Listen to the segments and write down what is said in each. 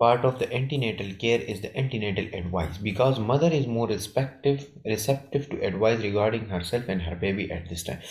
part of the antenatal care is the antenatal advice because mother is more receptive to advice regarding herself and her baby at this time.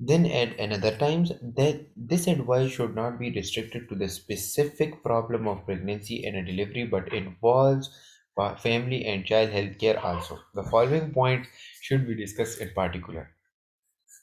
Then at another times that this advice should not be restricted to the specific problem of pregnancy and a delivery but involves family and child health care also. The following points should be discussed in particular.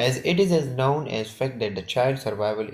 As it is as known as fact that the child survival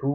2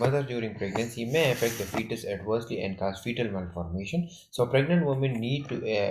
mother during pregnancy may affect the fetus adversely and cause fetal malformation. So pregnant women need to a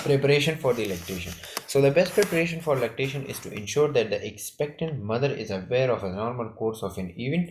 preparation for the lactation. So the best preparation for lactation is to ensure that the expectant mother is aware of a normal course of an event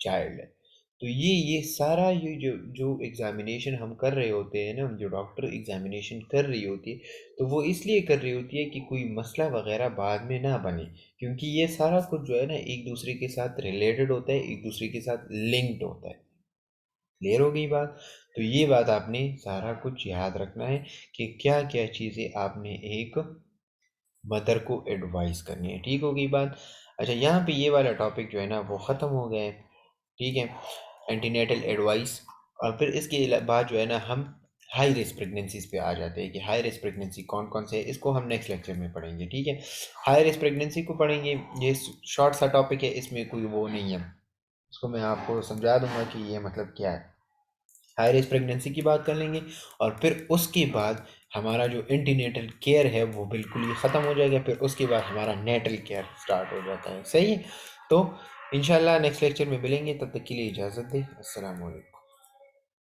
child है। तो ये सारा ये जो examination हम कर रहे होते हैं ना, जो डॉक्टर एग्जामिनेशन कर रही होती है, तो वो इसलिए कर रही होती है कि कोई मसला वगैरह बाद में ना बने, क्योंकि ये सारा कुछ जो है ना एक दूसरे के साथ रिलेटेड होता है, एक दूसरे के साथ लिंक्ड होता है। क्लियर हो गई बात? तो ये बात आपने सारा कुछ याद रखना है कि क्या क्या चीज़ें आपने एक मदर को एडवाइस करनी है। ठीक हो गई बात? अच्छा, यहाँ पे ये वाला टॉपिक जो है ना वो ख़त्म हो गया है। ठीक है, एंटीनेटल एडवाइस। और फिर इसके बाद जो है ना हम हाई रिस्क प्रेगनेंसीज पे आ जाते हैं कि हाई रिस्क प्रेगनेंसी कौन कौन से है, इसको हम नेक्स्ट लेक्चर में पढ़ेंगे। ठीक है, हाई रिस्क प्रेगनेंसी को पढ़ेंगे, ये शॉर्ट सा टॉपिक है, इसमें कोई वो नहीं है, इसको मैं आपको समझा दूंगा कि ये मतलब क्या है। हाई रिस्क प्रेगनेंसी की बात कर लेंगे, और फिर उसके बाद हमारा जो एंटीनेटल केयर है वो बिल्कुल ही ख़त्म हो जाएगा, फिर उसके बाद हमारा नेटल केयर स्टार्ट हो जाता है। सही है, तो इंशाल्लाह नेक्स्ट लेक्चर में मिलेंगे, तब तक के लिए इजाज़त दें। अस्सलाम वालेकुम।